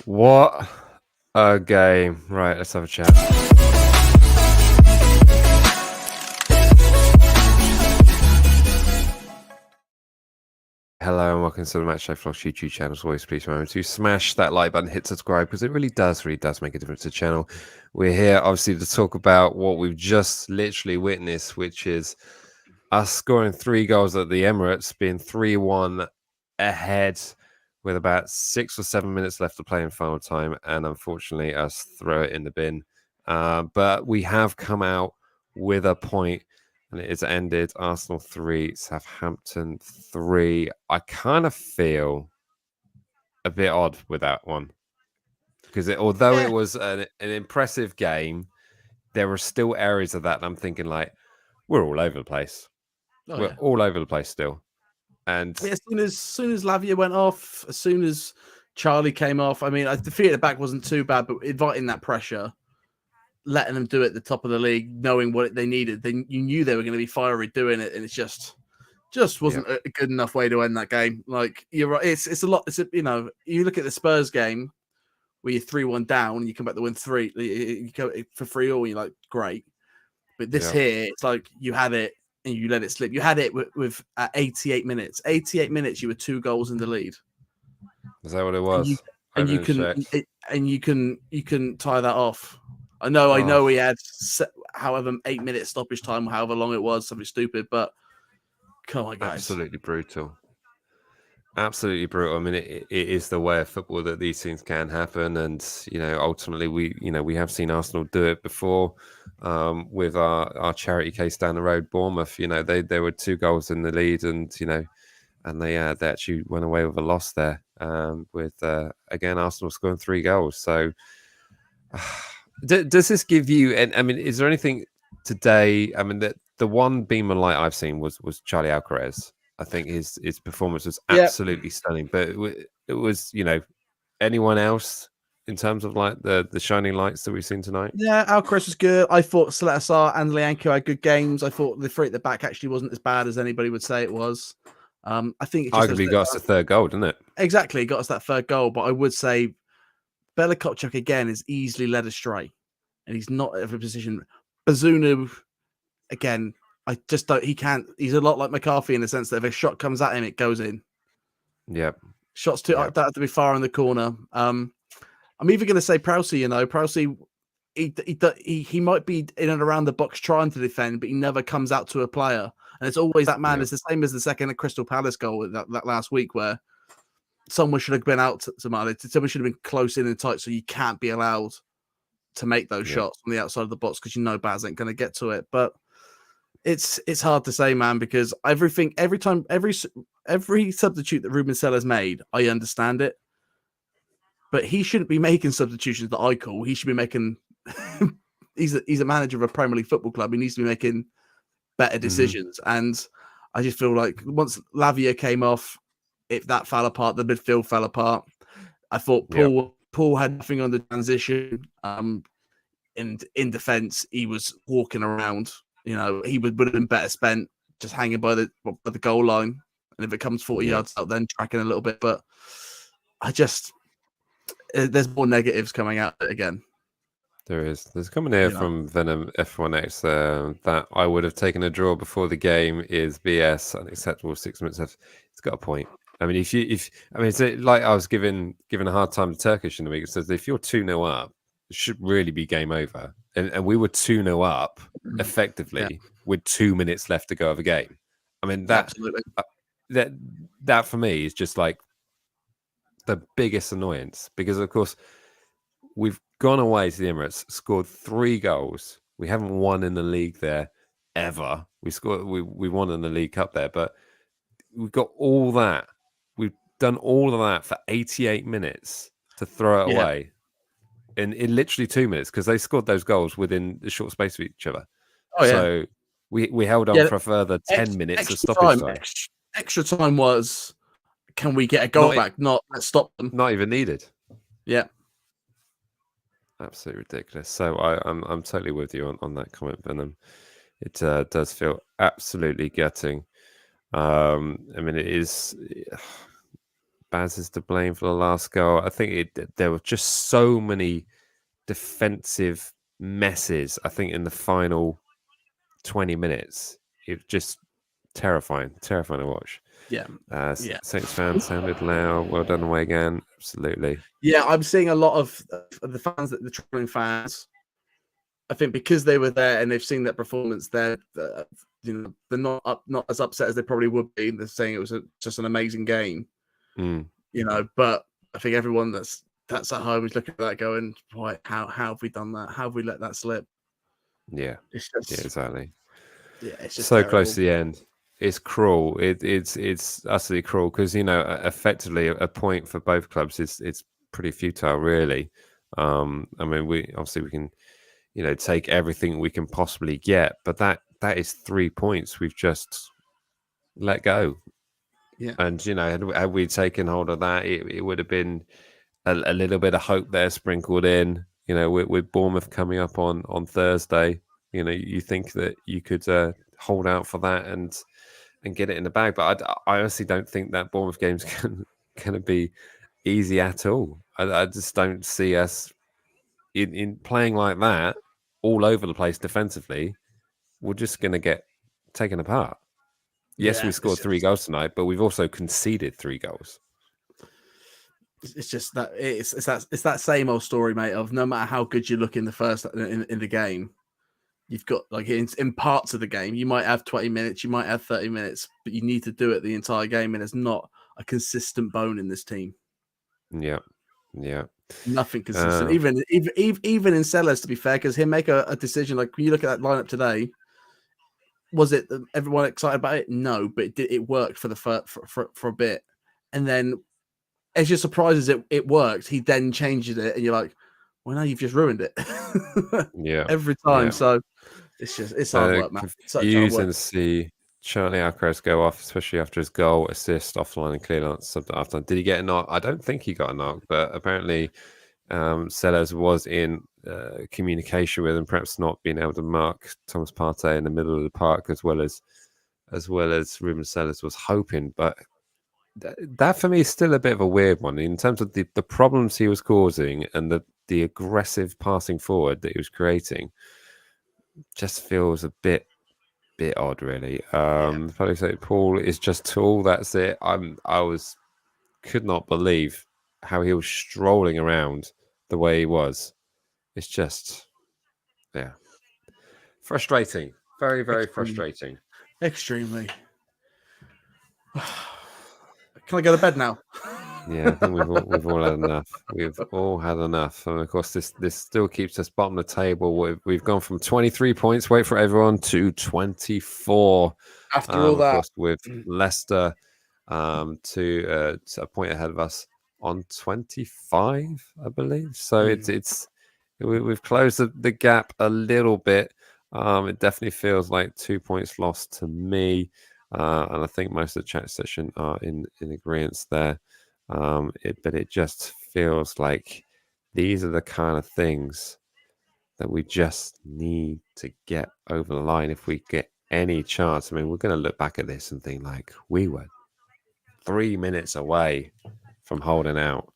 What a game. Right, let's have a chat. Hello and welcome to the Match Day Vlogs YouTube channel. As always, please remember to smash that like button, hit subscribe, because it really does make a difference to the channel. We're here, obviously, to talk about what we've just literally witnessed, which is us scoring 3 goals at the Emirates, being 3-1 ahead with about 6 or 7 minutes left to play in final time, and unfortunately, us throw it in the bin. But we have come out with a point. And it has ended Arsenal 3, Southampton 3. I kind of feel a bit odd with that one. Because although it was an impressive game, there were still areas of that. And I'm thinking, like, we're all over the place. We're all over the place still. And as soon as Lavia went off, as soon as Charlie came off, I mean, the fear at the back wasn't too bad, but inviting that pressure, letting them do it at the top of the league, knowing what they needed, you knew they were going to be fiery doing it, and it's just wasn't a good enough way to end that game. Like, you're right, it's a lot. You look at the Spurs game where you're 3-1 down, and you come back to win 3, you go for 3-3, and you're like, great. But this here, it's like you had it and you let it slip. You had it with at 88 minutes. 88 minutes, you were 2 goals in the lead. Is that what it was? And you can tie that off. I know he had however 8-minute stoppage time, however long it was, something stupid, but come on, guys. Absolutely brutal. Absolutely brutal. I mean, it is the way of football that these things can happen, and ultimately, we have seen Arsenal do it before with our charity case down the road, Bournemouth. They were 2 goals in the lead, and they actually went away with a loss there. With again, Arsenal scoring 3 goals. So, does this give you? And I mean, is there anything today? I mean, the one beam of light I've seen was Charlie Alcaraz. I think his performance was absolutely stunning. But it was, anyone else in terms of like the shining lights that we've seen tonight? Yeah, Alcaraz was good. I thought Seletar and Lianco had good games. I thought the 3 at the back actually wasn't as bad as anybody would say it was. I think it just arguably got us the 3rd goal, didn't it? Exactly, got us that 3rd goal. But I would say Bella Kopchak again is easily led astray, and he's not in a position. Bazunu again. I just don't. He can't. He's a lot like McCarthy in the sense that if a shot comes at him, it goes in. Yep. Shots that have to be far in the corner. I'm even going to say Prowsey. Prowsey, he might be in and around the box trying to defend, but he never comes out to a player. And it's always that man. It's the same as the second Crystal Palace goal that last week, where someone should have been out to someone should have been close in and tight, so you can't be allowed to make those shots on the outside of the box because Baz ain't going to get to it. But it's hard to say, man, because every substitute that Ruben Sellers made, I understand it, but he shouldn't be making substitutions that I call. He should be making. he's a manager of a Premier League football club. He needs to be making better decisions, and I just feel like once Lavia came off, if that fell apart, the midfield fell apart. I thought Paul had nothing on the transition, and in defence, he was walking around. He would have been better spent just hanging by the goal line. And if it comes 40 yards out, then tracking a little bit. But there's more negatives coming out again. There is. There's a comment here from Venom F1X that I would have taken a draw before the game is BS, unacceptable. 6 minutes left. It's got a point. I mean, it's like I was given a hard time to Turkish in the week. It says if you're 2-0 up, it should really be game over. And we were 2-0 up effectively with 2 minutes left to go of a game. I mean, that for me is just like the biggest annoyance, because of course we've gone away to the Emirates, scored 3 goals. We haven't won in the league there ever. We won in the League Cup there, but we've got all that. We've done all of that for 88 minutes to throw it away. In literally 2 minutes, because they scored those goals within a short space of each other. So we held on for a further 10 minutes of stoppage time. Extra time was, can we get a goal back? Not let's stop them. Not even needed. Yeah. Absolutely ridiculous. So I'm totally with you on that comment, Venom. It does feel absolutely gutting. I mean, it is Baz is to blame for the last goal. I think there were just so many defensive messes. I think in the final 20 minutes, it was just terrifying to watch. Yeah, yeah, Saints fans sounded loud. Well done away again. Absolutely. yeah. I'm seeing a lot of the fans, the traveling fans. I think because they were there and they've seen that performance, they're not as upset as they probably would be. They're saying it was just an amazing game, But I think everyone that's at home is looking at that going, "Why? How have we done that? How have we let that slip?" Yeah, it's just, yeah, exactly. Yeah, it's just so terrible. Close to the end. It's cruel. It's utterly cruel because effectively a point for both clubs it's pretty futile, really. I mean, we can take everything we can possibly get, but that is 3 points we've just let go. Yeah, and had we taken hold of that, it would have been a little bit of hope there sprinkled in. With Bournemouth coming up on Thursday, you think that you could hold out for that and get it in the bag. But I honestly don't think that Bournemouth game's going to be easy at all. I just don't see us in playing like that all over the place defensively. We're just going to get taken apart. Yes, we scored 3 goals tonight, but we've also conceded 3 goals. It's just that it's that same old story, mate. Of no matter how good you look in the first in the game, you've got like in parts of the game, you might have 20 minutes, you might have 30 minutes, but you need to do it the entire game, and there's not a consistent bone in this team. Yeah. Nothing consistent. Even in Sellers, to be fair, because he'll make a decision. Like when you look at that lineup today, was it everyone excited about it? No, but it worked for the for a bit, and then as you're surprised as it worked, he then changes it, and you're like, well, now you've just ruined it. Yeah, every time. Yeah. So it's hard work, man. Confused and see Charlie Alcaraz go off, especially after his goal, assist, offline, and clearance after. Did he get a knock? I don't think he got a knock, but apparently Sellers was in communication with him, perhaps not being able to mark Thomas Partey in the middle of the park as well as Ruben Sellers was hoping. But that for me is still a bit of a weird one in terms of the problems he was causing and the aggressive passing forward that he was creating. Just feels a bit odd, really. Paul is just tall. That's it. Could not believe how he was strolling around the way he was. It's just, frustrating. Very, very frustrating. Extremely. Can I go to bed now? Yeah, I think we've all had enough. We've all had enough, and of course, this still keeps us bottom of the table. We've gone from 23 points. Wait for everyone to 24. After all that, of course, with Leicester to a point ahead of us on 25, I believe. So we've closed the gap a little bit. It definitely feels like 2 points lost to me, and I think most of the chat session are in agreement there. But it just feels like these are the kind of things that we just need to get over the line if we get any chance. I mean, we're going to look back at this and think like we were 3 minutes away from holding out.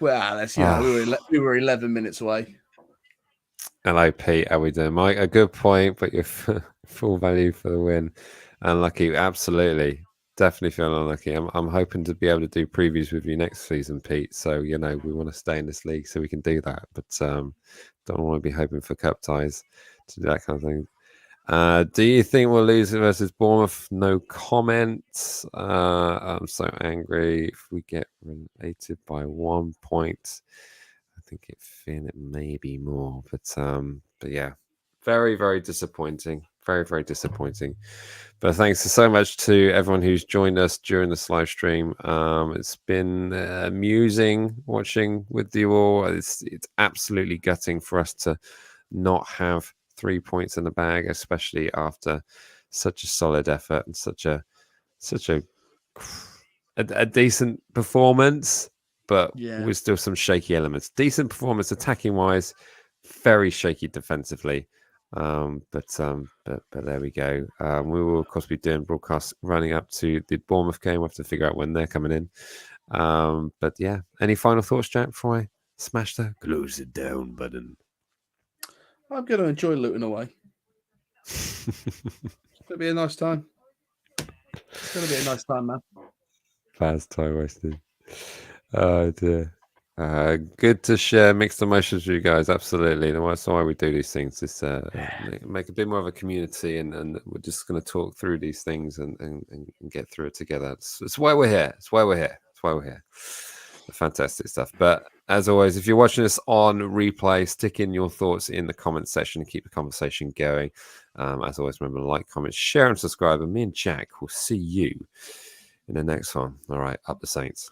Well, that's we were 11 minutes away. Hello, Pete. How we doing, Mike? A good point, but you're full value for the win. Unlucky, absolutely. Definitely feeling unlucky. I'm hoping to be able to do previews with you next season, Pete. So we want to stay in this league so we can do that. But don't want to be hoping for cup ties to do that kind of thing. Do you think we'll lose versus Bournemouth? No comments. I'm so angry if we get relegated by 1 point. I think it may be more, but yeah, very, very disappointing. Very, very disappointing. But thanks so much to everyone who's joined us during this live stream. It's been amusing watching with you all. It's absolutely gutting for us to not have 3 points in the bag, especially after such a solid effort and such a decent performance. But with still some shaky elements. Decent performance attacking wise, very shaky defensively. But there we go. We will of course be doing broadcasts running up to the Bournemouth game. We'll have to figure out when they're coming in. But yeah, any final thoughts, Jack, before I smash the close it down button? I'm going to enjoy looting away. It's going to be a nice time. It's going to be a nice time, man. Fast time wasted. Oh dear. Good to share mixed emotions with you guys. Absolutely. That's why we do these things. Is make a bit more of a community, and we're just going to talk through these things and get through it together. It's why we're here. It's why we're here. It's why we're here. Fantastic stuff. But as always, if you're watching this on replay, stick in your thoughts in the comments section and keep the conversation going. As always, remember to like, comment, share, and subscribe. And me and Jack will see you in the next one. All right, up the Saints.